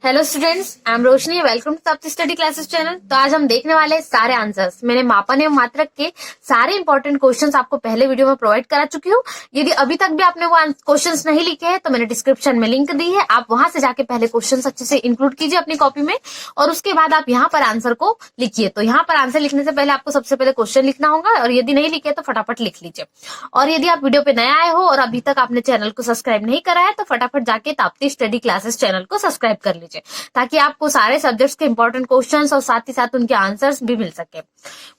Hello students, I am Roshni. Welcome to Sapt study classes channel. तो आज हम देखने वाले हैं सारे आंसर्स। मैंने मापन एवं मात्रक के सारे इंपॉर्टेंट क्वेश्चंस आपको पहले वीडियो में प्रोवाइड करा चुकी हूँ। यदि अभी तक भी आपने वो क्वेश्चंस नहीं लिखे हैं तो मैंने डिस्क्रिप्शन में लिंक दी है, आप वहां से जाके पहले क्वेश्चंस अच्छे से इंक्लूड कीजिए अपनी कॉपी में और उसके बाद आप यहाँ पर आंसर को लिखिए। तो यहाँ पर आंसर लिखने से पहले आपको सबसे पहले क्वेश्चन लिखना होगा और यदि नहीं लिखे तो फटाफट लिख लीजिए। और यदि आप वीडियो पे नए आए हो और अभी तक आपने चैनल को सब्सक्राइब नहीं करा है तो फटाफट जाके ताप्ती स्टडी क्लासेस चैनल को सब्सक्राइब कर लीजिए ताकि आपको सारे सब्जेक्ट्स के इंपॉर्टेंट क्वेश्चंस और साथ ही साथ उनके आंसर्स भी मिल सके,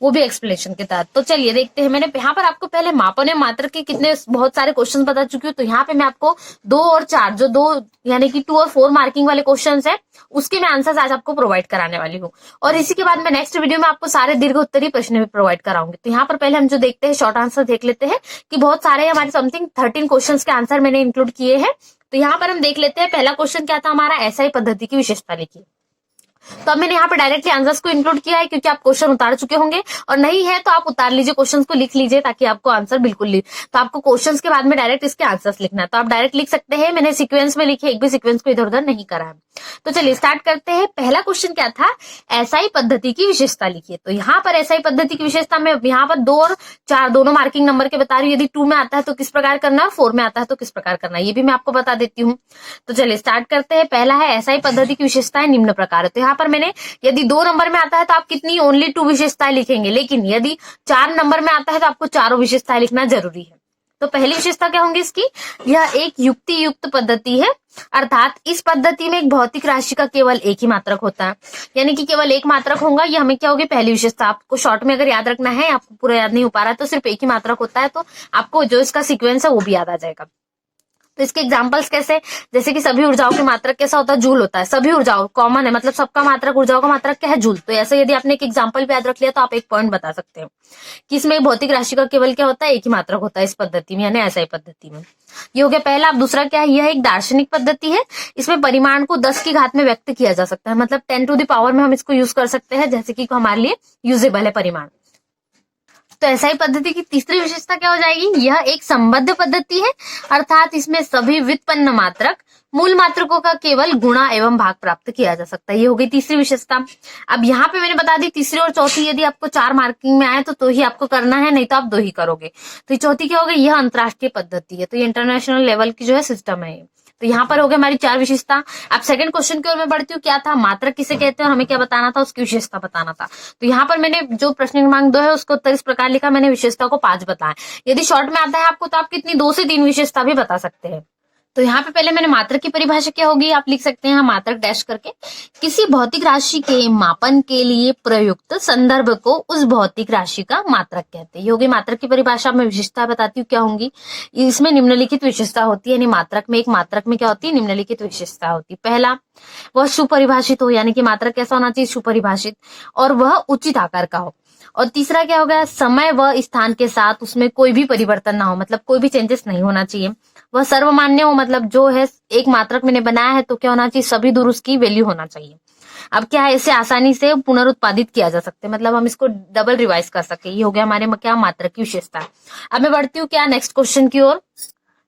वो भी एक्सप्लेनेशन के तहत। तो चलिए देखते हैं। मैंने यहाँ पर आपको पहले मापन एवं मात्रक के कितने बहुत सारे क्वेश्चंस बता चुकी हूँ। तो यहाँ पे मैं आपको 2 और 4 जो 2 यानी कि 2 और 4 मार्किंग वाले क्वेश्चंस है उसके मैं आंसर्स आज आपको प्रोवाइड कराने वाली हूँ। और इसी के बाद मैं नेक्स्ट वीडियो में आपको सारे दीर्घ उत्तरीय प्रश्न भी प्रोवाइड कराऊंगी। तो यहाँ पर पहले हम जो देखते हैं शॉर्ट आंसर देख लेते हैं कि बहुत सारे हमारे समथिंग 13 क्वेश्चन के आंसर मैंने इंक्लूड किए हैं। तो यहाँ पर हम देख लेते हैं। पहला क्वेश्चन क्या था हमारा, एसआई पद्धति की विशेषता लिखिए। तो अब मैंने यहाँ पे डायरेक्टली आंसर्स को इंक्लूड किया है क्योंकि आप क्वेश्चन उतार चुके होंगे और नहीं है तो आप उतार लीजिए, क्वेश्चंस को लिख लीजिए ताकि आपको आंसर बिल्कुल तो आपको क्वेश्चंस के बाद में डायरेक्ट इसके आंसर्स लिखना है। तो आप डायरेक्ट लिख सकते हैं, मैंने सीक्वेंस में लिखे, एक भी सीक्वेंस को इधर उधर नहीं करा है। तो चलिए स्टार्ट करते हैं। पहला क्वेश्चन क्या था, एसआई पद्धति की विशेषता लिखिए। तो यहाँ पर एसआई पद्धति की विशेषता में यहाँ पर 2 और 4 दोनों मार्किंग नंबर के बता रही हूँ। यदि 2 में आता है तो किस प्रकार करना है, 4 में आता है तो किस प्रकार करना है, ये भी मैं आपको बता देती हूँ। तो चलिए स्टार्ट करते हैं। पहला है एसआई पद्धति की विशेषताएं निम्न प्रकार है। तो यहाँ पर मैंने यदि 2 नंबर में आता है तो आप कितनी ओनली 2 विशेषताएं लिखेंगे, लेकिन यदि 4 नंबर में आता है तो आपको 4 विशेषताएं लिखना जरूरी है। तो पहली विशेषता क्या होंगी इसकी, यह एक युक्ति युक्त पद्धति है, अर्थात इस पद्धति में एक भौतिक राशि का केवल एक ही मात्रक होता है, यानी कि केवल एक मात्रक होगा। ये हमें क्या होगी, पहली विशेषता। आपको शॉर्ट में अगर याद रखना है, आपको पूरा याद नहीं हो पा रहा है तो सिर्फ एक ही मात्रक होता है, तो आपको जो इसका सीक्वेंस है वो भी याद आ जाएगा। तो इसके एग्जांपल्स कैसे, जैसे कि सभी ऊर्जाओं की मात्रक कैसा होता है, जूल होता है। सभी ऊर्जाओं कॉमन है, मतलब सबका मात्रक, ऊर्जाओं का मात्रक क्या है, जूल। तो ऐसे यदि आपने एक एग्जांपल भी याद रख लिया तो आप एक पॉइंट बता सकते हो कि इसमें भौतिक राशि का केवल क्या होता है, एक ही मात्रक होता है इस पद्धति में, यानी एसआई पद्धति में। ये हो गया पहला। अब दूसरा क्या है, यह एक दार्शनिक पद्धति है। इसमें परिमाण को 10 की घात में व्यक्त किया जा सकता है, मतलब 10 टू द पावर में हम इसको यूज कर सकते हैं, जैसे कि हमारे लिए यूजेबल है परिमाण। तो एसआई पद्धति की तीसरी विशेषता क्या हो जाएगी, यह एक संबद्ध पद्धति है, अर्थात इसमें सभी व्युत्पन्न मात्रक मूल मात्रकों का केवल गुणा एवं भाग प्राप्त किया जा सकता है। ये हो गई तीसरी विशेषता। अब यहाँ पे मैंने बता दी तीसरी और चौथी यदि आपको 4 मार्किंग में आए तो ही आपको करना है, नहीं तो आप 2 ही करोगे। तो चौथी क्या हो गई, यह अंतरराष्ट्रीय पद्धति है। तो ये इंटरनेशनल लेवल की जो है सिस्टम है। तो यहाँ पर हो गया हमारी 4 विशेषता। अब सेकंड क्वेश्चन की ओर मैं बढ़ती हूँ। क्या था, मात्रक किसे कहते हैं और हमें क्या बताना था, उसकी विशेषता बताना था। तो यहाँ पर मैंने जो प्रश्न क्रमांक 2 है उसको उत्तर इस प्रकार लिखा, मैंने विशेषता को 5 बताया। यदि शॉर्ट में आता है आपको तो आप कितनी 2 से 3 विशेषता भी बता सकते हैं। तो यहाँ पे पहले मैंने मात्रक की परिभाषा क्या होगी, आप लिख सकते हैं मात्रक डैश करके, किसी भौतिक राशि के मापन के लिए प्रयुक्त संदर्भ को उस भौतिक राशि का मात्रक कहते हैं। ये होगी मात्रक की परिभाषा। मैं विशेषता बताती हूँ क्या होंगी। इसमें निम्नलिखित विशेषता होती है, यानी मात्रक में, एक मात्रक में क्या होती है, निम्नलिखित विशेषता होती है। पहला, वह सुपरिभाषित हो, यानी कि मात्रक कैसा होना चाहिए, सुपरिभाषित, और वह उचित आकार का हो। और तीसरा क्या होगा, समय व स्थान के साथ उसमें कोई भी परिवर्तन ना हो, मतलब कोई भी चेंजेस नहीं होना चाहिए। वह सर्वमान्य हो, मतलब जो है एक मात्रक मैंने बनाया है तो क्या होना चाहिए, सभी दूर उसकी वैल्यू होना चाहिए। अब क्या है, इसे आसानी से पुनरुत्पादित किया जा सकता है, मतलब हम इसको डबल रिवाइज कर सके। ये हो गया हमारे क्या, मात्रक की विशेषता। अब मैं बढ़ती हूँ क्या, नेक्स्ट क्वेश्चन की ओर।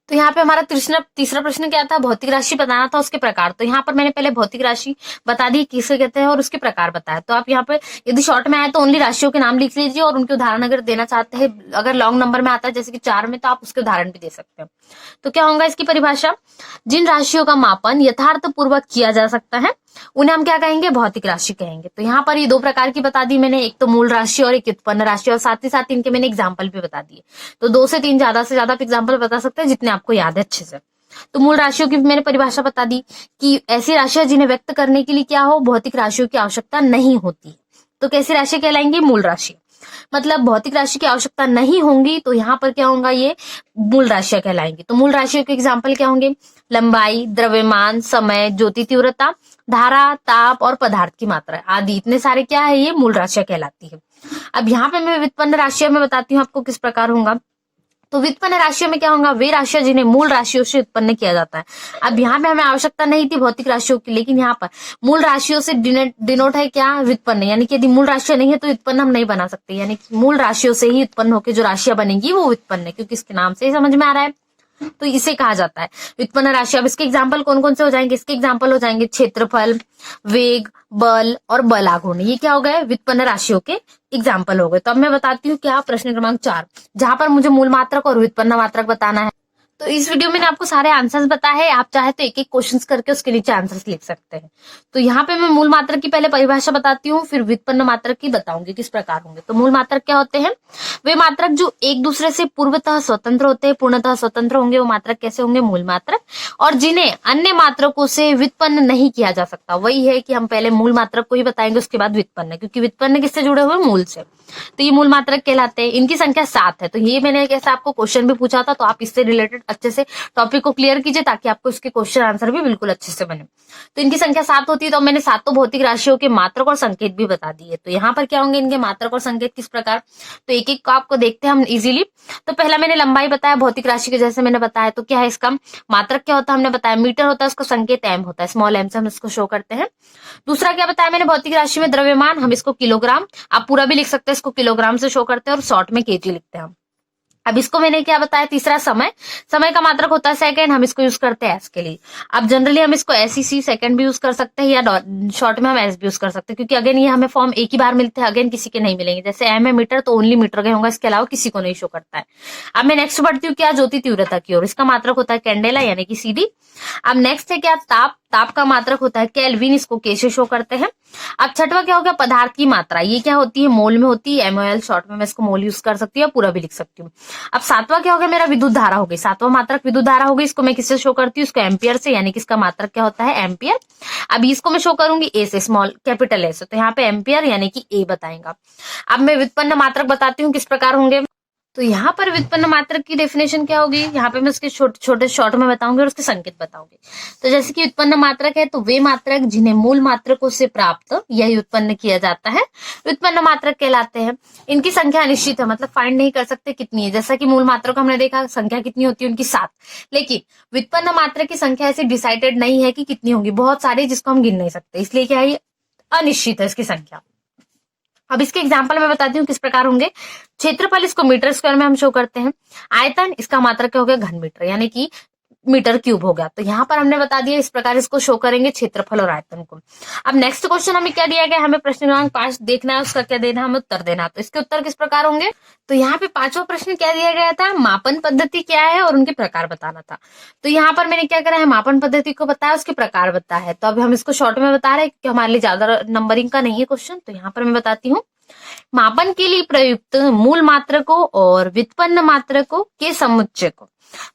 तो यहाँ पे हमारा तीसरा प्रश्न क्या था, भौतिक राशि बताना था, उसके प्रकार। तो यहाँ पर मैंने पहले भौतिक राशि बता दी किसे कहते हैं और उसके प्रकार बताया। तो आप यहाँ पे यदि शॉर्ट में आए तो ओनली राशियों के नाम लिख लीजिए और उनके उदाहरण अगर देना चाहते हैं, अगर लॉन्ग नंबर में आता है जैसे कि 4 में, तो आप उसके उदाहरण भी दे सकते हैं। तो क्या होगा इसकी परिभाषा, जिन राशियों का मापन यथार्थ पूर्वक किया जा सकता है उन्हें हम क्या कहेंगे, भौतिक राशि कहेंगे। तो यहाँ पर ये 2 प्रकार की बता दी मैंने, एक तो मूल राशि और एक उत्पन्न राशि, और साथ ही साथ इनके मैंने एग्जाम्पल भी बता दिए। तो 2 से 3 ज्यादा से ज्यादा एग्जाम्पल बता सकते हैं जितने आपको याद है अच्छे से। तो मूल राशियों की मैंने परिभाषा बता दी कि ऐसी राशियां जिन्हें व्यक्त करने के लिए क्या हो, भौतिक राशियों की आवश्यकता नहीं होती। तो कैसी राशि कहलाएंगी, मूल राशि। मतलब भौतिक राशि की आवश्यकता नहीं होंगी तो यहाँ पर क्या होगा, ये मूल राशियां कहलाएंगी। तो मूल राशियों के एग्जाम्पल क्या होंगे, लंबाई, द्रव्यमान, समय, ज्योति तीव्रता, धारा, ताप और पदार्थ की मात्रा आदि, इतने सारे क्या है, ये मूल राशियां कहलाती है। अब यहाँ पे मैं व्युत्पन्न राशियां में बताती हूँ आपको किस प्रकार होगा। तो व्युत्पन्न राशियों में क्या होगा, वे राशियां जिन्हें मूल राशियों से उत्पन्न किया जाता है। अब यहाँ पे हमें आवश्यकता नहीं थी भौतिक राशियों की, लेकिन यहाँ पर मूल राशियों से डिनोट है क्या, व्युत्पन्न, यानी कि यदि मूल राशियां नहीं है तो व्युत्पन्न हम नहीं बना सकते, यानी कि मूल राशियों से ही उत्पन्न होकर जो राशियां बनेंगी वो व्युत्पन्न है, क्योंकि इसके नाम से ही समझ में आ रहा है। तो इसे कहा जाता है व्युत्पन्न राशि। अब इसके एग्जाम्पल कौन कौन से हो जाएंगे, इसके एग्जाम्पल हो जाएंगे क्षेत्रफल, वेग, बल और बल आघूर्ण। ये क्या हो गए, व्युत्पन्न राशियों के एग्जाम्पल हो गए। तो अब मैं बताती हूँ क्या प्रश्न क्रमांक 4, जहां पर मुझे मूल मात्रक और व्युत्पन्न मात्रक बताना है। तो इस वीडियो में आपको सारे आंसर्स बताए हैं, आप चाहे तो एक एक क्वेश्चंस करके उसके नीचे आंसर्स लिख सकते हैं। तो यहाँ पे मैं मूल मात्रक की पहले परिभाषा बताती हूँ, फिर व्युत्पन्न मात्रक की बताऊंगी किस प्रकार होंगे। तो मूल मात्रक क्या होते हैं, वे मात्रक जो एक दूसरे से पूर्वतः स्वतंत्र होते हैं, पूर्णतः स्वतंत्र होंगे, वो मात्रक कैसे होंगे, मूल मात्रक। और जिन्हें अन्य मात्रकों से व्युत्पन्न नहीं किया जा सकता, वही है कि हम पहले मूल मात्रक को ही बताएंगे, उसके बाद व्युत्पन्न, क्योंकि व्युत्पन्न किससे जुड़े हुए, मूल से। तो ये मूल मात्रक कहलाते हैं। इनकी संख्या 7 है। तो ये मैंने कैसे आपको क्वेश्चन भी पूछा था, तो आप इससे रिलेटेड अच्छे से टॉपिक को क्लियर कीजिए ताकि आपको इसके क्वेश्चन आंसर भी बिल्कुल अच्छे से बने। तो इनकी संख्या 7 होती है। तो मैंने 7 भौतिक राशियों के मात्रक और संकेत भी बता दिए। तो यहाँ पर क्या होंगे इनके मात्रक और संकेत किस प्रकार, तो एक एक को आपको देखते हैं हम इजीली। तो पहला मैंने लंबाई बताया भौतिक राशि के, जैसे मैंने बताया। तो क्या है इसका मात्रक, क्या होता है हमने बताया, मीटर होता है, उसका संकेत एम होता है, स्मॉल एम से हम इसको शो करते हैं। दूसरा क्या बताया मैंने, भौतिक राशि में द्रव्यमान, हम इसको किलोग्राम, आप पूरा भी लिख सकते हैं, इसको किलोग्राम से शो करते हैं, और शॉर्ट में केजी लिखते हैं हम। अब इसको मैंने क्या बताया, तीसरा समय, समय का मात्रक होता है सेकंड, हम इसको यूज करते हैं एस के लिए। अब जनरली हम इसको एसईसी सेकंड भी यूज कर सकते हैं, या शॉर्ट में हम एस भी यूज कर सकते हैं, क्योंकि अगेन ये हमें फॉर्म एक ही बार मिलते हैं, अगेन किसी के नहीं मिलेंगे। जैसे एम है मीटर, तो ओनली मीटर के होगा, इसके अलावा किसी को नहीं शो करता है। अब मैं नेक्स्ट बढ़ती हूँ क्या, ज्योति तीव्रता की ओर, इसका मात्रक होता है कैंडेला यानी कि सीडी। अब नेक्स्ट है क्या, ताप, ताप का मात्रक होता है केल्विन, इसको के से शो करते हैं। अब छठवा क्या हो गया, पदार्थ की मात्रा, ये क्या होती है, मोल में होती है, एमओएल, शॉर्ट में मैं इसको मोल यूज कर सकती हूँ, पूरा भी लिख सकती हूँ। अब सातवां क्या हो गया मेरा, विद्युत धारा हो गई, सातवां मात्रक विद्युत धारा हो गई, इसको मैं किससे शो करती हूँ, इसको एम्पियर से, यानी कि इसका मात्रक क्या होता है, एम्पियर। अब इसको मैं शो करूंगी ए से, स्मॉल कैपिटल ए से, तो यहाँ पे एम्पियर यानी कि ए बताएगा। अब मैं व्युत्पन्न मात्रक बताती हूँ किस प्रकार होंगे। तो यहाँ पर व्युत्पन्न मात्रक की डेफिनेशन क्या होगी, यहाँ पे मैं उसके छोटे शॉर्ट में बताऊंगी और उसके संकेत बताऊंगी। तो जैसे कि व्युत्पन्न मात्रक है, तो वे मात्रक जिन्हें मूल मात्रकों से प्राप्त या व्युत्पन्न किया जाता है व्युत्पन्न मात्रक कहलाते हैं। इनकी संख्या अनिश्चित है, मतलब फाइंड नहीं कर सकते कितनी है। जैसा कि मूल मात्रक हमने देखा संख्या कितनी होती है उनकी 7, लेकिन व्युत्पन्न मात्रक की संख्या ऐसी डिसाइडेड नहीं है कि कितनी होगी, बहुत सारी जिसको हम गिन नहीं सकते, इसलिए क्या है अनिश्चित है इसकी संख्या। अब इसके एग्जाम्पल मैं बताती हूँ किस प्रकार होंगे। क्षेत्रफल, इसको मीटर स्क्वायर में हम शो करते हैं। आयतन, इसका मात्रक क्या हो गया, घन मीटर यानी कि मीटर क्यूब हो गया। तो यहाँ पर हमने बता दिया, इस प्रकार इसको शो करेंगे क्षेत्रफल और आयतन को। अब नेक्स्ट क्वेश्चन हमें क्या दिया गया, हमें प्रश्न क्रमांक 5 देखना है, उसका क्या देना, हमें उत्तर देना। तो इसके उत्तर किस प्रकार होंगे, तो यहाँ पे 5वां प्रश्न क्या दिया गया था, मापन पद्धति क्या है और उनके प्रकार बताना था। तो यहाँ पर मैंने क्या करा है, मापन पद्धति को बताया, उसके प्रकार बताया है। तो अब हम इसको शॉर्ट में बता रहे हैं क्योंकि हमारे लिए ज्यादा नंबरिंग का नहीं है क्वेश्चन। तो यहाँ पर मैं बताती हूँ, मापन के लिए प्रयुक्त मूल मात्रकों और व्युत्पन्न मात्रकों के समुच्चय को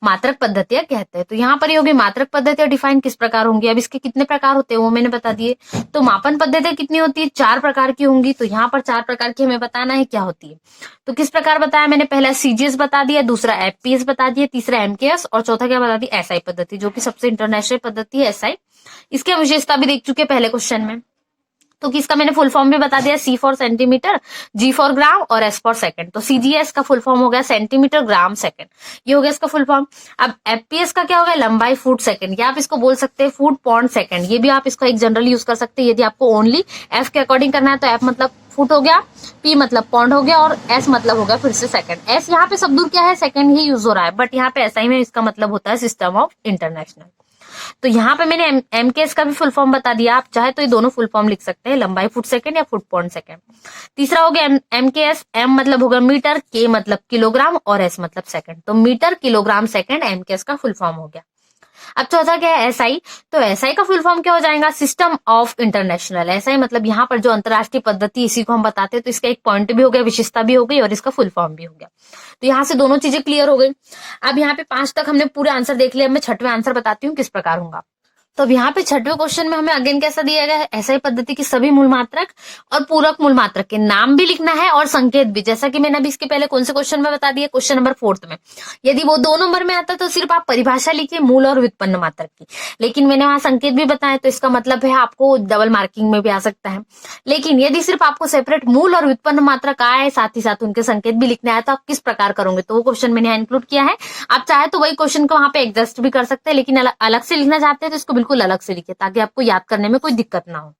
मात्रक पद्धतियां कहते हैं। तो यहाँ पर ये होगी मात्रक पद्धतियां डिफाइन किस प्रकार होंगी। अब इसके कितने प्रकार होते हैं वो मैंने बता दिए। तो मापन पद्धतियां कितनी होती है, 4 प्रकार की होंगी। तो यहाँ पर 4 प्रकार की हमें बताना है क्या होती है। तो किस प्रकार बताया मैंने, पहला सीजीएस बता दिया, दूसरा एफपीएस बता दिया, तीसरा एमकेएस और चौथा क्या बता दी, एसआई पद्धति, जो कि सबसे इंटरनेशनल पद्धति है एसआई। इसकी विशेषता भी देख चुके पहले क्वेश्चन में। तो किसका मैंने फुल फॉर्म भी बता दिया, सी फॉर सेंटीमीटर, जी फॉर ग्राम और एस फॉर सेकंड। तो सीजीएस का फुल फॉर्म हो गया सेंटीमीटर ग्राम सेकंड, ये हो गया इसका फुल फॉर्म। अब एफपीएस का क्या हो गया, लंबाई फुट सेकंड, या आप इसको बोल सकते हैं फुट पॉइंट सेकंड। ये भी आप इसको एक जनरली यूज कर सकते हैं। यदि आपको ओनली एफ के अकॉर्डिंग करना है तो एफ मतलब फुट हो गया, पी मतलब पॉइंट हो गया और एस मतलब हो गया फिर से सेकंड। एस यहाँ पे सब दूर क्या है, सेकंड ही यूज हो रहा है, बट यहाँ पे एसआई में इसका मतलब होता है सिस्टम ऑफ इंटरनेशनल। तो यहाँ पे मैंने एमकेएस का भी फुल फॉर्म बता दिया, आप चाहे तो ये दोनों फुल फॉर्म लिख सकते हैं, लंबाई फुट सेकंड या फुट पॉइंट सेकंड। तीसरा हो गया एमकेएस, एम मतलब होगा मीटर, के मतलब किलोग्राम और एस मतलब सेकंड। तो मीटर किलोग्राम सेकंड एमकेएस का फुल फॉर्म हो गया। अब चौथा क्या है, एसआई। तो एसआई का फुल फॉर्म क्या हो जाएगा, सिस्टम ऑफ इंटरनेशनल। एसआई मतलब यहाँ पर जो अंतरराष्ट्रीय पद्धति इसी को हम बताते हैं। तो इसका एक पॉइंट भी हो गया, विशेषता भी हो गई और इसका फुल फॉर्म भी हो गया। तो यहाँ से दोनों चीजें क्लियर हो गई। अब यहाँ पे 5 तक हमने पूरे आंसर देख लिया। मैं 6वें आंसर बताती हूँ किस प्रकार होगा। तो अब यहाँ पे 6वें क्वेश्चन में हमें अगेन कैसा दिया गया है, एसआई पद्धति की सभी मूल मात्रक और पूरक मूल मात्रक के नाम भी लिखना है और संकेत भी, जैसा कि मैंने अभी इसके पहले कौन से क्वेश्चन में बता दिया, क्वेश्चन नंबर 4 में। यदि वो 2 नंबर में आता तो सिर्फ आप परिभाषा लिखिए मूल और व्युत्पन्न मात्रक की, लेकिन मैंने वहां संकेत भी बताया, तो इसका मतलब है आपको डबल मार्किंग में भी आ सकता है। लेकिन यदि सिर्फ आपको सेपरेट मूल और व्युत्पन्न मात्रक आए, साथ ही साथ उनके संकेत भी लिखने आए, तो आप किस प्रकार करोगे, तो वो क्वेश्चन मैंने यहाँ इंक्लूड किया है। आप चाहे तो वही क्वेश्चन को वहां पे एडजस्ट भी कर सकते हैं, लेकिन अलग से लिखना चाहते हैं तो इसको बिल्कुल बिल्कुल अलग से लिखे ताकि आपको याद करने में कोई दिक्कत ना हो।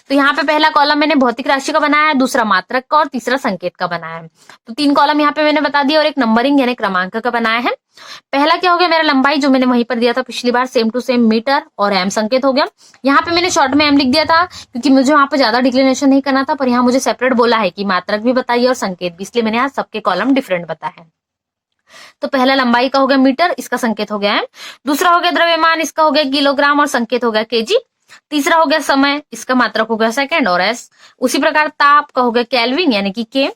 तो यहाँ पे पहला कॉलम मैंने भौतिक राशि का बनाया है, दूसरा मात्रक का और तीसरा संकेत का बनाया है। तो 3 कॉलम यहाँ पे मैंने बता दिया और एक नंबरिंग यानी क्रमांक का बनाया है। पहला क्या हो गया, मेरा लंबाई जो मैंने वहीं पर दिया था पिछली बार, सेम टू सेम मीटर और एम संकेत हो गया। यहाँ पे मैंने शॉर्ट में एम लिख दिया था क्योंकि मुझे वहां पे ज्यादा डिक्लेरेशन नहीं करना था, पर यहाँ मुझे सेपरेट बोला है कि मात्रक भी बताइए और संकेत भी, इसलिए मैंने यहाँ सबके कॉलम डिफरेंट बताया है। तो पहला लंबाई का हो गया मीटर, इसका संकेत हो गया एम। दूसरा हो गया द्रव्यमान, इसका हो गया किलोग्राम और संकेत हो गया केजी। तीसरा हो गया समय, इसका मात्रक हो गया सेकंड और एस। उसी प्रकार ताप का हो गया केल्विन यानी कि के।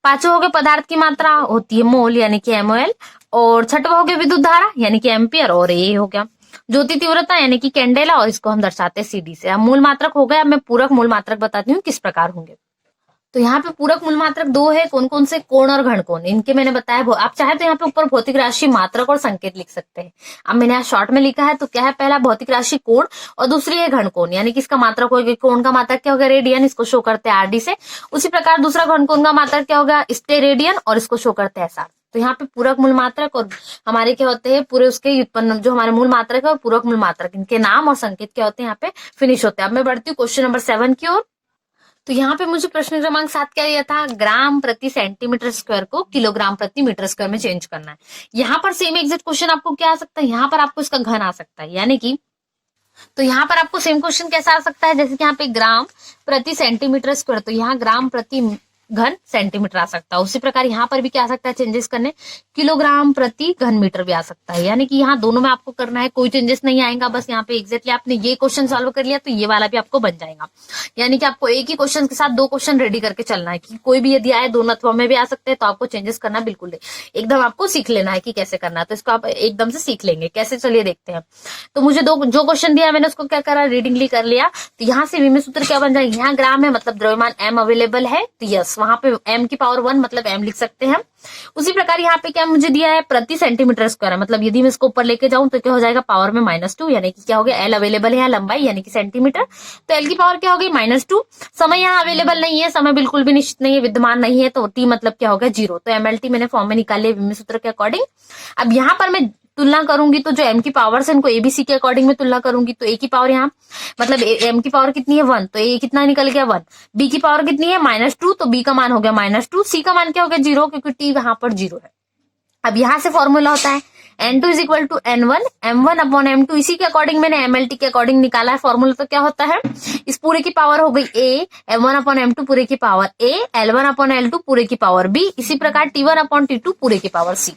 पांचवा हो गया पदार्थ की मात्रा होती है मोल यानी कि एमओएल। और छठवा हो गया विद्युत धारा यानी कि एम्पियर और ए हो गया ज्योति तीव्रता यानी कि कैंडेला और इसको हम दर्शाते हैं सीडी से। अब मूल मात्रक हो गया, अब मैं पूरक मूल मात्रक बताती हूँ किस प्रकार होंगे। तो यहाँ पे पूरक मूल मात्रक 2 है, कौन कौन से, कोण और घन कोण, इनके मैंने बताया। आप चाहे तो यहाँ पे ऊपर भौतिक राशि मात्रक और संकेत लिख सकते हैं। अब मैंने यहाँ शॉर्ट में लिखा है, तो क्या है, पहला भौतिक राशि कोण और दूसरी है घन कोण, यानी कि इसका मात्रक होगा, कोण का मात्रक क्या होगा रेडियन, इसको शो करते हैं आरडी से। उसी प्रकार दूसरा घन कोण का मात्रक क्या होगा स्टेरेडियन और इसको शो करते हैं एसआर। तो यहाँ पे पूरक मूल मात्रक और हमारे क्या होते हैं पूरे उसके व्युत्पन्न, जो हमारे मूल मात्रक है और पूरक मूल मात्रक, इनके नाम और संकेत क्या होते हैं यहाँ पे फिनिश होते हैं। अब मैं बढ़ती हूँ क्वेश्चन नंबर 7 की ओर। तो यहाँ पे मुझे प्रश्न क्रमांक 7 क्या दिया था, ग्राम प्रति सेंटीमीटर स्क्वायर को किलोग्राम प्रति मीटर स्क्वायर में चेंज करना है। यहाँ पर सेम एग्जैक्ट क्वेश्चन आपको क्या आ सकता है, यहाँ पर आपको इसका घन आ सकता है, यानी कि तो यहाँ पर आपको सेम क्वेश्चन कैसा आ सकता है, जैसे कि यहाँ पे ग्राम प्रति सेंटीमीटर स्क्वायर, तो यहाँ ग्राम प्रति घन सेंटीमीटर आ सकता है। उसी प्रकार यहाँ पर भी क्या आ सकता है चेंजेस करने, किलोग्राम प्रति घन मीटर भी आ सकता है। यानी कि यहाँ दोनों में आपको करना है, कोई चेंजेस नहीं आएगा, बस यहाँ पे एग्जैक्टली आपने ये क्वेश्चन सॉल्व कर लिया तो ये वाला भी आपको बन जाएगा। यानी कि आपको एक ही क्वेश्चन के साथ 2 क्वेश्चन रेडी करके चलना है कि कोई भी यदि आए, दोनों अथवा में भी आ सकते हैं, तो आपको चेंजेस करना बिल्कुल एकदम आपको सीख लेना है कि कैसे करना है। तो इसको आप एकदम से सीख लेंगे कैसे, चलिए देखते हैं। तो मुझे जो क्वेश्चन दिया मैंने उसको क्या करा, रीडिंगली कर लिया। तो यहाँ से विमेय सूत्र क्या बन जाएगा, यहाँ ग्राम है मतलब द्रव्यमान एम अवेलेबल है, तो यस वहां पे एम की पावर 1 मतलब एम लिख सकते हैं। उसी प्रकार यहाँ पे क्या मुझे दिया है प्रति सेंटीमीटर स्क्वायर है, मतलब यदि मैं इसको ऊपर लेके जाऊं तो क्या हो जाएगा पावर में -2, यानी कि क्या हो गया एल अवेलेबल है यहाँ लंबाई यानी कि सेंटीमीटर, तो एल की पावर क्या हो गई -2। समय यहाँ अवेलेबल नहीं है, समय बिल्कुल भी निश्चित नहीं है, विद्यमान नहीं है, तो टी मतलब क्या हो गया 0। तो एमएलटी मैंने फॉर्म में निकाल लिया विमेय सूत्र के अकॉर्डिंग। अब यहाँ पर मैं तुलना करूंगी तो जो एम की पावर है इनको एबीसी के अकॉर्डिंग में तुलना करूंगी, तो ए की पावर यहाँ मतलब एम की पावर कितनी है 1, तो ए कितना निकल गया 1। बी की पावर कितनी है -2, तो बी का मान हो गया -2। सी का मान क्या हो गया 0 क्योंकि टी वहां पर 0 है। अब यहाँ से फॉर्मूला होता है N2 is equal to N1 M1 upon M2, इसी के अकॉर्डिंग मैंने MLT के अकॉर्डिंग निकाला है फॉर्मूला। तो क्या होता है, इस पूरे की पावर हो गई A, M1 अपॉन M2 पूरे की power A, L1 upon L2 पूरे की पावर B, इसी प्रकार T1 अपॉन T2 पूरे की पावर C।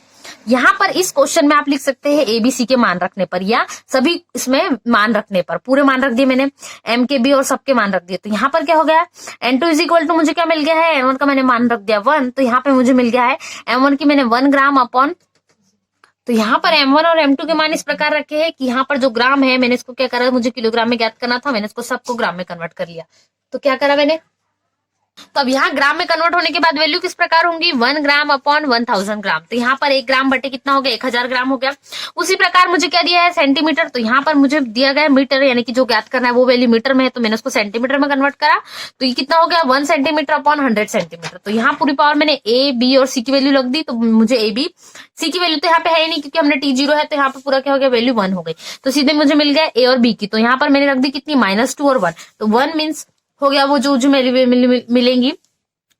यहाँ पर इस क्वेश्चन में आप लिख सकते हैं ABC के मान रखने पर या सभी इसमें मान रखने पर, पूरे मान रख दिए मैंने, M के B और सबके मान रख दिए। तो यहाँ पर क्या हो गया N2 इज इक्वल टू मुझे क्या मिल गया है, N1 का मैंने मान रख दिया 1, तो यहाँ पे मुझे मिल गया है M1 की मैंने 1 ग्राम अपॉन, तो यहाँ पर M1 और M2 के मान इस प्रकार रखे हैं कि यहाँ पर जो ग्राम है मैंने इसको क्या करा, मुझे किलोग्राम में ज्ञात करना था, मैंने इसको सबको ग्राम में कन्वर्ट कर लिया। तो क्या करा मैंने, तो अब यहाँ ग्राम में कन्वर्ट होने के बाद वैल्यू किस प्रकार होंगी 1 ग्राम अपॉन 1000 ग्राम, तो यहाँ पर 1 ग्राम बटे कितना हो गया 1000 ग्राम हो गया। उसी प्रकार मुझे क्या दिया है सेंटीमीटर, तो यहाँ पर मुझे दिया गया मीटर, यानी कि जो ज्ञात करना है वो वैल्यू मीटर में है, तो मैंने उसको सेंटीमीटर में कन्वर्ट करा, तो ये कितना हो गया 1 सेंटीमीटर अपॉन 100 सेंटीमीटर। तो यहाँ पूरी पावर मैंने ए बी और सी की वैल्यू लग दी, तो मुझे ए बी, सी की वैल्यू तो यहाँ पे है ही नहीं क्योंकि हमने T0 है, तो यहाँ पे पूरा क्या हो गया वैल्यू 1 हो गई, तो सीधे मुझे मिल गया ए और बी की। तो यहाँ पर मैंने रख दी कितनी -2 और 1, तो 1 मीन्स हो गया वो जो मिलेंगी,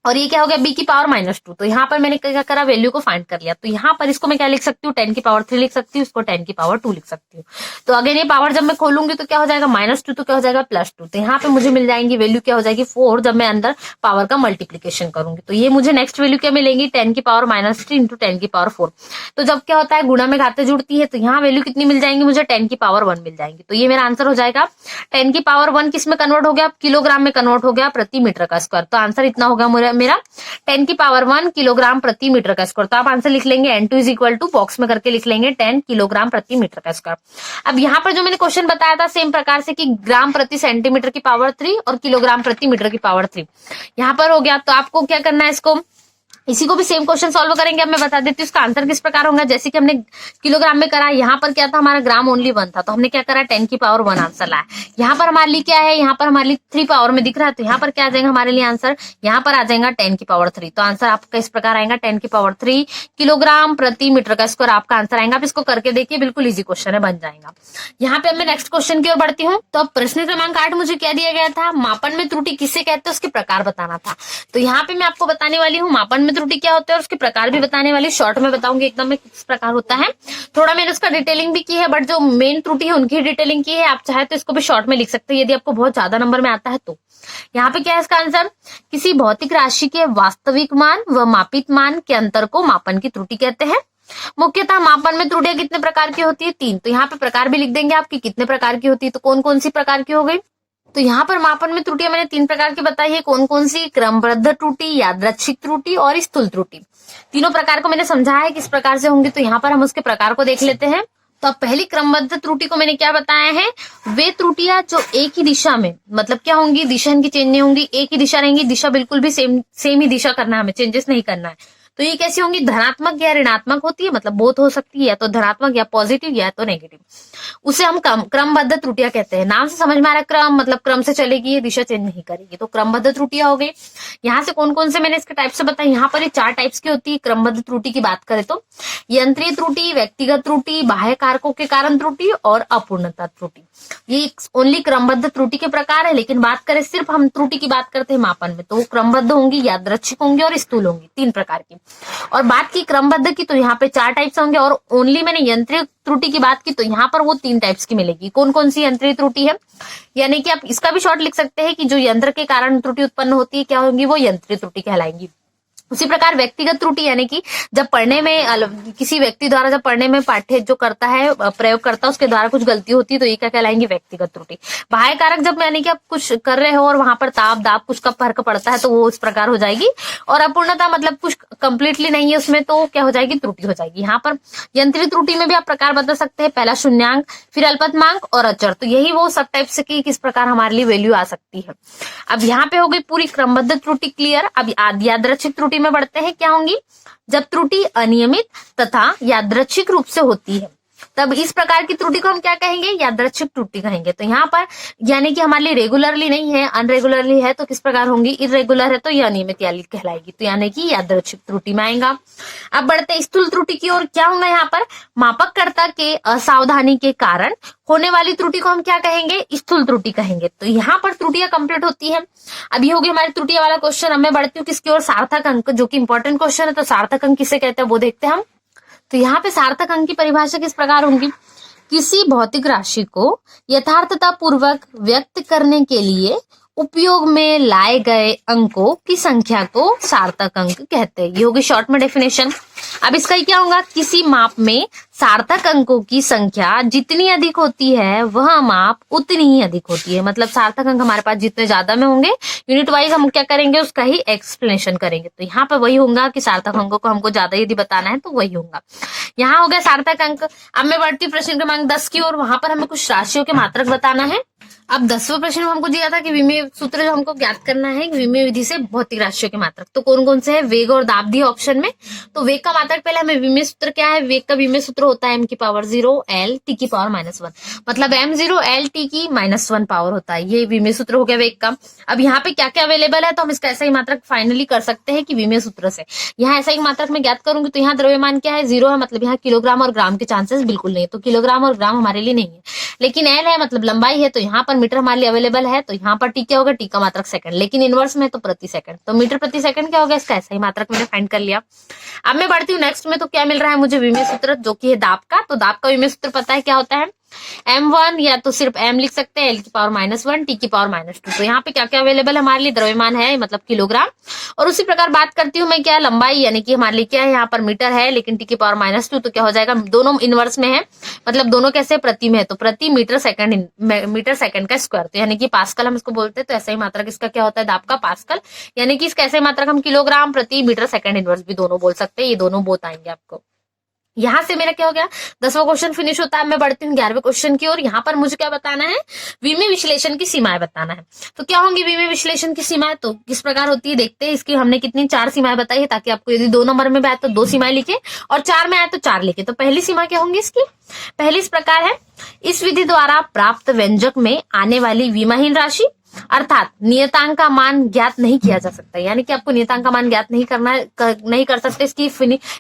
और ये क्या हो गया बी की पावर -2। तो यहाँ पर मैंने क्या करा वैल्यू को फाइंड कर लिया, तो यहाँ पर इसको मैं क्या लिख सकती हूँ 10 की पावर 3 लिख सकती हूँ, इसको 10 की पावर 2 लिख सकती हूँ। तो अगेन ये पावर जब मैं खोलूंगी तो क्या हो जाएगा -2, तो क्या हो जाएगा +2, तो यहाँ पे मुझे मिल जाएंगी वैल्यू क्या हो जाएगी 4 जब मैं अंदर पावर का मल्टीप्लीकेशन करूंगी। तो ये मुझे नेक्स्ट वैल्यू क्या मिलेंगी 10 की पावर -3 इंटू 10 की पावर 4। तो जब क्या होता है गुणा में घातें जुड़ती है, तो यहाँ वैल्यू कितनी मिल जाएंगी मुझे 10 की पावर 1 मिल जाएंगी। तो ये मेरा आंसर हो जाएगा 10 की पावर 1 किस में कन्वर्ट हो गया, किलोग्राम में कन्वर्ट हो गया प्रति मीटर का स्क्वायर। तो आंसर इतना होगा मेरा 10 की पावर 1 किलोग्राम प्रति मीटर का स्क्वायर। तो आप आंसर लिख लेंगे N2 is equal to box में करके लिख लेंगे 10 किलोग्राम प्रति मीटर का स्क्वायर। अब यहाँ पर जो मैंने क्वेश्चन बताया था सेम प्रकार से कि ग्राम प्रति सेंटीमीटर की पावर 3 और किलोग्राम प्रति मीटर की पावर 3 यहाँ पर हो गया। तो आपको क्या करना है, इसको इसी को भी सेम क्वेश्चन सॉल्व करेंगे। अब मैं बता देती हूँ इसका आंसर किस प्रकार होगा। जैसे कि हमने किलोग्राम में करा, यहाँ पर क्या था हमारा ग्राम ओनली 1 था, तो हमने क्या करा 10 की पावर 1 आंसर लाया। यहाँ पर हमारे लिए क्या है, यहाँ पर हमारे लिए 3 पावर में दिख रहा है, तो यहाँ पर क्या आ जाएगा हमारे लिए आंसर, यहाँ पर आ जाएगा 10 की पावर 3। तो आंसर आपका इस प्रकार आएगा 10 की पावर 3 किलोग्राम प्रति मीटर का स्क्वायर आपका आंसर आएगा। आप इसको करके देखिए, बिल्कुल इजी क्वेश्चन है, बन जाएगा। यहाँ पे मैं नेक्स्ट क्वेश्चन की ओर बढ़ती हूँ। तो अब प्रश्न क्रमांक 8 मुझे क्या दिया गया था, मापन में त्रुटि किसे कहते हैं उसके प्रकार बताना था। तो यहाँ पे मैं आपको बताने वाली हूँ मापन में त्रुटि क्या होता है और उसके प्रकार भी बताने वाली, शॉर्ट में बताऊंगी एकदम में किस प्रकार होता है। थोड़ा मैंने उसका डिटेलिंग भी की है, बट जो मेन त्रुटि है उनकी डिटेलिंग की है। आप चाहे तो इसको भी शॉर्ट में लिख सकते हैं यदि आपको बहुत ज्यादा नंबर में आता है तो। यहाँ पे क्या है इसका आंसर, किसी भौतिक राशि के वास्तविक मान व मापित मान के अंतर को मापन की त्रुटि कहते हैं। मुख्यतः मापन में त्रुटियां कितने प्रकार की होती है, 3। तो यहाँ पे प्रकार भी लिख देंगे आपकी कितने प्रकार की होती है, तो कौन कौन सी प्रकार की हो गई। तो यहाँ पर मापन में त्रुटियां मैंने 3 प्रकार की बताई है, कौन कौन सी, क्रमबद्ध त्रुटि, यादृच्छिक त्रुटि और स्थूल त्रुटि। तीनों प्रकार को मैंने समझाया है किस प्रकार से होंगी। तो यहाँ पर हम उसके प्रकार को देख लेते हैं। तो अब पहली क्रमबद्ध त्रुटि को मैंने क्या बताया है, वे त्रुटियां जो एक ही दिशा में, मतलब क्या होंगी, दिशा इनकी चेंज नहीं होंगी, एक ही दिशा रहेंगी, दिशा बिल्कुल भी सेम ही दिशा करना है, हमें चेंजेस नहीं करना है। तो ये कैसी होंगी, धनात्मक या ऋणात्मक होती है, मतलब बोथ हो सकती है, या तो धनात्मक या पॉजिटिव या तो नेगेटिव। उसे हम क्रमबद्ध त्रुटियां कहते हैं। नाम से समझ में आ रहा है, क्रम मतलब क्रम से चलेगी, ये दिशा चेंज नहीं करेगी, तो क्रमबद्ध त्रुटियां हो गई। यहाँ से कौन कौन से मैंने इसके टाइप से बताया, यहाँ पर ये 4 टाइप्स की होती है क्रमबद्ध त्रुटि की बात करें तो। यंत्रीय त्रुटि, व्यक्तिगत त्रुटि, बाह्य कारकों के कारण त्रुटि और अपूर्णता त्रुटि। ये ओनली क्रमबद्ध त्रुटि के प्रकार है, लेकिन बात करें सिर्फ हम त्रुटि की बात करते हैं मापन में, तो वो क्रमबद्ध होंगी, यादृच्छिक होंगी और स्थूल होंगी, 3 प्रकार की। और बात की क्रमबद्ध की तो यहाँ पे 4 टाइप्स होंगे, और ओनली मैंने यंत्रीय त्रुटि की बात की तो यहाँ पर वो 3 टाइप्स की मिलेगी। कौन कौन सी यंत्रीय त्रुटि है, यानी कि आप इसका भी शॉर्ट लिख सकते हैं कि जो यंत्र के कारण त्रुटि उत्पन्न होती है क्या होंगी, वो यंत्रीय त्रुटि कहलाएंगी। उसी प्रकार व्यक्तिगत त्रुटि, यानी कि जब पढ़ने में किसी व्यक्ति द्वारा जब पढ़ने में पाठ्य जो करता है प्रयोग करता है उसके द्वारा कुछ गलती होती है, तो ये क्या कहलाएंगी, व्यक्तिगत त्रुटि। बाह्य कारक, जब यानी कि आप कुछ कर रहे हो और वहां पर ताप दाब कुछ का फर्क पड़ता है तो वो इस प्रकार हो जाएगी। और अपूर्णता मतलब कुछ कंप्लीटली नहीं है उसमें, तो क्या हो जाएगी, त्रुटि हो जाएगी। यहाँ पर यंत्रीय त्रुटि में भी आप प्रकार बता सकते हैं, पहला शून्यांक, फिर अल्पतमांक और अचर। तो यही वो सब टाइप्स की किस प्रकार हमारे लिए वैल्यू आ सकती है। अब यहाँ पे हो गई पूरी क्रमबद्ध त्रुटि क्लियर। अब यादृच्छिक त्रुटि में बढ़ते हैं, क्या होंगी, जब त्रुटि अनियमित तथा यादृच्छिक रूप से होती है, तब इस प्रकार की त्रुटि को हम क्या कहेंगे, यादृच्छिक त्रुटि कहेंगे। तो यहाँ पर यानी कि हमारे लिए रेगुलरली नहीं है, अनरेगुलरली है, तो किस प्रकार होंगी, इरेगुलर है तो ये अनियमित कहलाएगी, तो यानी कि यादृच्छिक त्रुटि में आएगा। अब बढ़ते हैं स्थूल त्रुटि की ओर। क्या होगा यहाँ पर, मापककर्ता के असावधानी के कारण होने वाली त्रुटि को हम क्या कहेंगे, स्थूल त्रुटि कहेंगे। तो यहाँ पर त्रुटियां कंप्लीट होती है। अभी होगी हमारी त्रुटियां वाला क्वेश्चन। अब मैं बढ़ती हूँ किसकी ओर, सार्थक अंक, जो कि इंपॉर्टेंट क्वेश्चन है। तो सार्थक अंक किसे कहते हैं वो देखते हैं हम। तो यहाँ पे सार्थक अंक की परिभाषा किस प्रकार होगी, किसी भौतिक राशि को यथार्थता पूर्वक व्यक्त करने के लिए उपयोग में लाए गए अंकों की संख्या को सार्थक अंक कहते हैं। ये होगी शॉर्ट में डेफिनेशन। अब इसका क्या होगा, किसी माप में सार्थक अंकों की संख्या जितनी अधिक होती है वह माप उतनी ही अधिक होती है। मतलब सार्थक अंक हमारे पास जितने ज्यादा में होंगे, यूनिट वाइज हम क्या करेंगे, उसका ही एक्सप्लेनेशन करेंगे। तो यहाँ पर वही होगा कि सार्थक अंकों को हमको ज्यादा यदि बताना है तो वही होगा। यहाँ हो गया सार्थक अंक। अब मैं बढ़ती प्रश्न क्रमांक 10 की ओर। वहां पर हमें कुछ राशियों के मात्रक बताना है। अब 10वां प्रश्न में हमको दिया था कि विमेय सूत्र जो हमको ज्ञात करना है विमेय विधि से भौतिक राशियों के मात्रक। तो कौन कौन से है, वेग और दाब दिए ऑप्शन में। तो वेग का मात्रक पहले हमें विमेय सूत्र क्या है, वेग का विमेय सूत्र होता है m की पावर 0 l t की पावर -1, मतलब m0 l t की -1 पावर होता है। ये विमेय सूत्र हो गया वेग का। अब यहाँ पे क्या क्या अवेलेबल है, तो हम इसका ऐसा ही मात्रक फाइनली कर सकते हैं कि विमेय सूत्र से यहाँ ऐसा ही मात्रक में ज्ञात करूंगी। तो यहाँ द्रव्यमान क्या है, 0 है, मतलब यहाँ किलोग्राम और ग्राम के चांसेस बिल्कुल नहीं है। तो किलोग्राम और ग्राम हमारे लिए नहीं है, लेकिन एल है मतलब लंबाई है, तो यहाँ पर मीटर हमारे लिए अवेलेबल है। तो यहाँ पर टी क्या होगा, टी का मात्रक सेकंड, लेकिन इनवर्स में तो प्रति सेकंड। तो मीटर प्रति सेकंड क्या होगा, इसका ऐसा ही मात्रक मैंने फाइंड कर लिया। अब मैं बढ़ती हूँ नेक्स्ट में। तो क्या मिल रहा है मुझे, विमेय सूत्र जो कि है दाब का। तो दाब का विमेय सूत्र पता है क्या होता है, m1 या तो सिर्फ m लिख सकते हैं, l की पावर -1 t की पावर -2। तो यहाँ पे क्या क्या अवेलेबल हमारे लिए, द्रव्यमान है मतलब किलोग्राम, और उसी प्रकार बात करती हूँ मैं क्या, लंबाई, यानी कि हमारे लिए क्या है, यहाँ पर मीटर है लेकिन t की पावर -2, तो क्या हो जाएगा, दोनों इनवर्स में है, मतलब दोनों कैसे प्रति में है, तो प्रति मीटर सेकंड का स्क्वायर। तो यानी कि पास्कल हम इसको बोलते हैं। तो ऐसा ही मात्रक इसका क्या होता है, दाब का पास्कल, यानी कि इसका ऐसा ही मात्रक हम किलोग्राम प्रति मीटर सेकंड इनवर्स भी दोनों बोल सकते हैं। ये दोनों बोथ आएंगे आपको। यहाँ से मेरा क्या हो गया, 10वां क्वेश्चन फिनिश होता है। मैं बढ़ती हूँ 11वें क्वेश्चन की ओर। यहाँ पर मुझे क्या बताना है, विमीय विश्लेषण की सीमाएं बताना है। तो क्या होंगी विमीय विश्लेषण की सीमाएं, तो किस प्रकार होती है देखते हैं। इसकी हमने कितनी 4 सीमाएं बताई है, ताकि आपको यदि 2 नंबर में आए तो 2 सीमाएं लिखे और 4 में आए तो 4 लिखे। तो पहली सीमा क्या होंगी इसकी, पहली इस प्रकार है, इस विधि द्वारा प्राप्त व्यंजक में आने वाली विमाहीन राशि अर्थात नियतांक का मान ज्ञात नहीं किया जा सकता। यानी कि आपको नियतांक का मान ज्ञात नहीं करना नहीं कर सकते, इसकी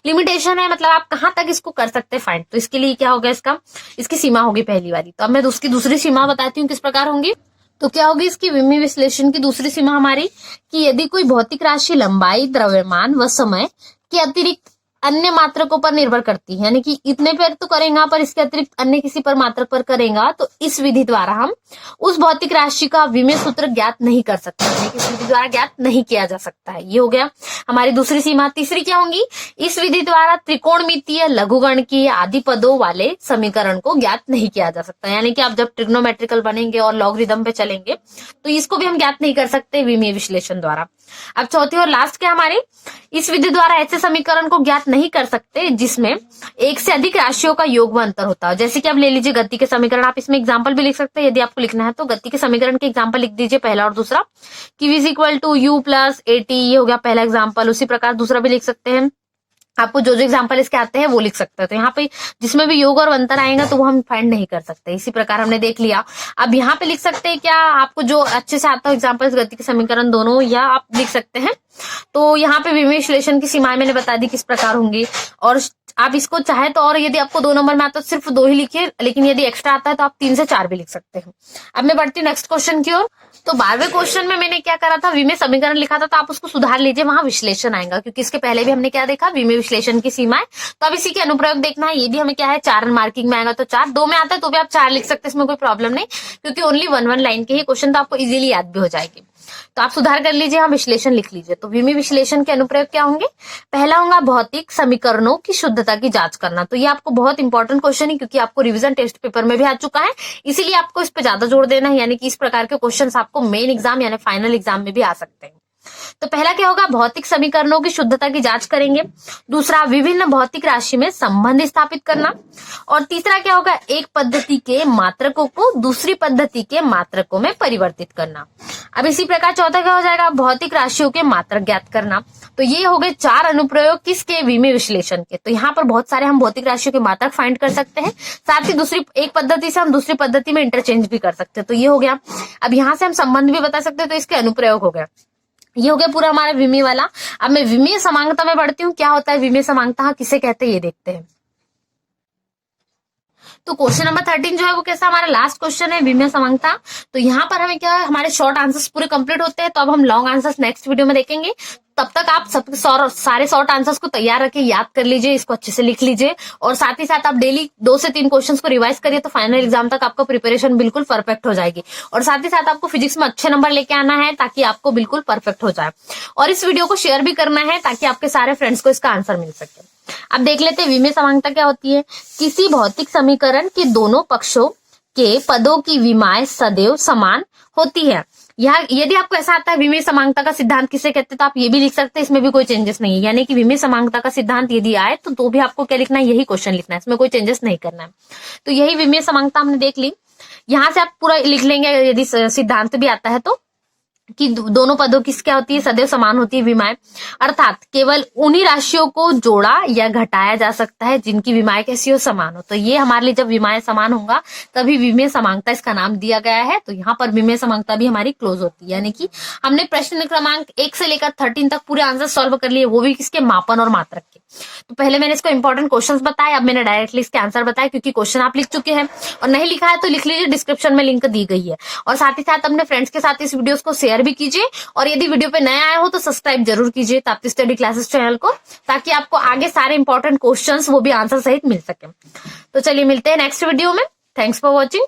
लिमिटेशन है, मतलब आप कहां तक इसको कर सकते हैं फाइंड। तो इसके लिए क्या होगा, इसकी सीमा होगी पहली वाली। तो अब मैं उसकी दूसरी सीमा बताती हूँ किस प्रकार होंगी। तो क्या होगी इसकी विमीय विश्लेषण की दूसरी सीमा हमारी, कि यदि कोई भौतिक राशि लंबाई, द्रव्यमान व समय के अतिरिक्त अन्य मात्रकों पर निर्भर करती है, यानी कि इतने पर तो करेगा पर इसके अतिरिक्त अन्य किसी पर मात्रक पर करेगा, तो इस विधि द्वारा हम उस भौतिक राशि का विमीय सूत्र ज्ञात नहीं कर सकते, यानी कि इस विधि द्वारा ज्ञात नहीं किया जा सकता है। ये हो गया हमारी दूसरी सीमा। तीसरी क्या होंगी, इस विधि द्वारा त्रिकोणमितीय, लघुगणकीय आदि पदों वाले समीकरण को ज्ञात नहीं किया जा सकता। यानी कि आप जब ट्रिग्नोमेट्रिकल बनेंगे और लॉगरिदम पे चलेंगे तो इसको भी हम ज्ञात नहीं कर सकते विमीय विश्लेषण द्वारा। अब चौथी और लास्ट क्या हमारी, इस विधि द्वारा ऐसे समीकरण को ज्ञात नहीं कर सकते जिसमें एक से अधिक राशियों का योग व अंतर होता है। जैसे कि आप ले लीजिए गति के समीकरण, आप इसमें एग्जांपल भी लिख सकते हैं यदि आपको लिखना है तो। गति के समीकरण के एग्जांपल लिख दीजिए पहला और दूसरा, कि v equal to U plus AT, ये हो गया पहला एग्जांपल। उसी प्रकार दूसरा भी लिख सकते हैं, आपको जो जो एग्जांपल इसके आते हैं वो लिख सकते हैं। तो यहाँ पे जिसमें भी योग और अंतर आएगा तो वो हम फाइंड नहीं कर सकते। इसी प्रकार हमने देख लिया। अब यहाँ पे लिख सकते हैं क्या, आपको जो अच्छे से आता हो एग्जांपल्स, गति के समीकरण दोनों, या आप लिख सकते हैं। तो यहाँ पे विमीय विश्लेषण की सीमाएं मैंने बता दी किस प्रकार होंगी, और आप इसको चाहे तो, और यदि आपको 2 नंबर में आता है तो सिर्फ 2 ही लिखिए, लेकिन यदि एक्स्ट्रा आता है तो आप 3 से 4 भी लिख सकते हैं। अब मैं बढ़ती हूँ नेक्स्ट क्वेश्चन की ओर। तो 12वें क्वेश्चन में मैंने क्या करा था, विमीय समीकरण लिखा था, तो आप उसको सुधार लीजिए, वहां विश्लेषण आएगा, क्योंकि इसके पहले भी हमने क्या देखा, विमीय विश्लेषण की सीमाएं। तो अब इसी के अनुप्रयोग देखना है। ये भी हमें क्या है, 4 मार्किंग में आएगा तो 4, 2 में आता है तो भी आप 4 लिख सकते हैं, इसमें कोई प्रॉब्लम नहीं, क्योंकि ओनली 1 लाइन के ही क्वेश्चन, तो आपको इजीली याद भी हो जाएगी। तो आप सुधार कर लीजिए, हम विश्लेषण लिख लीजिए। तो विमीय विश्लेषण के अनुप्रयोग क्या होंगे, पहला होगा भौतिक समीकरणों की शुद्धता की जांच करना। तो ये आपको बहुत इंपॉर्टेंट क्वेश्चन है, क्योंकि आपको रिवीजन टेस्ट पेपर में भी आ चुका है, इसीलिए आपको इस पे ज्यादा जोर देना है। यानी कि इस प्रकार के क्वेश्चन आपको मेन एग्जाम यानी फाइनल एग्जाम में भी आ सकते हैं। तो पहला क्या होगा, भौतिक समीकरणों की शुद्धता की जांच करेंगे। दूसरा, विभिन्न भौतिक राशि में संबंध स्थापित करना। और तीसरा क्या होगा, एक पद्धति के मात्रकों को दूसरी पद्धति के मात्रकों में परिवर्तित करना। अब इसी प्रकार चौथा क्या हो जाएगा, भौतिक राशियों के मात्रक ज्ञात करना। तो ये हो गए 4 अनुप्रयोग किसके, विमीय विश्लेषण के। तो यहाँ पर बहुत सारे हम भौतिक राशियों के मात्रक फाइंड कर सकते हैं, साथ ही दूसरी एक पद्धति से हम दूसरी पद्धति में इंटरचेंज भी कर सकते हैं। तो ये हो गया। अब यहाँ से हम संबंध भी बता सकते हैं, तो इसके अनुप्रयोग हो गया। ये हो गया पूरा हमारा विमीय वाला। अब मैं विमीय समांगता में बढ़ती हूँ। क्या होता है विमीय समांगता, किसे कहते हैं ये देखते हैं। तो क्वेश्चन नंबर 13 जो है वो कैसा, हमारा लास्ट क्वेश्चन है, विमीय समांगता। तो यहाँ पर हमें क्या है, हमारे शॉर्ट आंसर्स पूरे कंप्लीट होते हैं। तो अब हम लॉन्ग आंसर्स नेक्स्ट वीडियो में देखेंगे। तब तक आप सब सारे शॉर्ट आंसर्स को तैयार रखिए, याद कर लीजिए, इसको अच्छे से लिख लीजिए, और साथ ही साथ आप डेली 2 से 3 क्वेश्चंस को रिवाइज करिए। तो फाइनल एग्जाम तक आपका प्रिपरेशन बिल्कुल परफेक्ट हो जाएगी। और साथ ही साथ आपको फिजिक्स में अच्छे नंबर लेके आना है, ताकि आपको बिल्कुल परफेक्ट हो जाए। और इस वीडियो को शेयर भी करना है, ताकि आपके सारे फ्रेंड्स को इसका आंसर मिल सके। अब देख लेते हैं विमीय समांगता क्या होती है। किसी भौतिक समीकरण के दोनों पक्षों के पदों की विमाएं सदैव समान होती है। यहाँ यदि आपको ऐसा आता है विमीय समांगता का सिद्धांत किसे कहते हैं, तो आप ये भी लिख सकते हैं, इसमें भी कोई चेंजेस नहीं है। यानी कि विमीय समांगता का सिद्धांत यदि आए तो भी आपको क्या लिखना है, यही क्वेश्चन लिखना है, इसमें कोई चेंजेस नहीं करना है। तो यही विमीय समांगता हमने देख ली। यहाँ से आप पूरा लिख लेंगे यदि सिद्धांत भी आता है तो, कि दोनों पदों की क्या होती है, सदैव समान होती है विमाएं। अर्थात केवल उन्हीं राशियों को जोड़ा या घटाया जा सकता है जिनकी विमाएं कैसी हो, समान हो। तो ये हमारे लिए जब विमाएं समान होगा तभी विमीय समांगता इसका नाम दिया गया है। तो यहाँ पर विमीय समांगता भी हमारी क्लोज होती है। यानी कि हमने प्रश्न क्रमांक 1 से लेकर 13 तक पूरे आंसर सॉल्व कर लिए, वो भी किसके, मापन और मात्रक के। तो पहले मैंने इसको इंपॉर्टेंट क्वेश्चंस बताए, अब मैंने डायरेक्टली इसके आंसर बताए, क्योंकि क्वेश्चन आप लिख चुके हैं, और नहीं लिखा है तो लिख लीजिए, डिस्क्रिप्शन में लिंक दी गई है। और साथ ही साथ अपने फ्रेंड्स के साथ इस वीडियोस को शेयर भी कीजिए, और यदि वीडियो पे नए आए हो तो सब्सक्राइब जरूर कीजिए ताप्ती स्टडी क्लासेस चैनल को, ताकि आपको आगे सारे इंपॉर्टेंट क्वेश्चंस वो भी आंसर सहित मिल सके। तो चलिए मिलते हैं नेक्स्ट वीडियो में। Thanks for watching.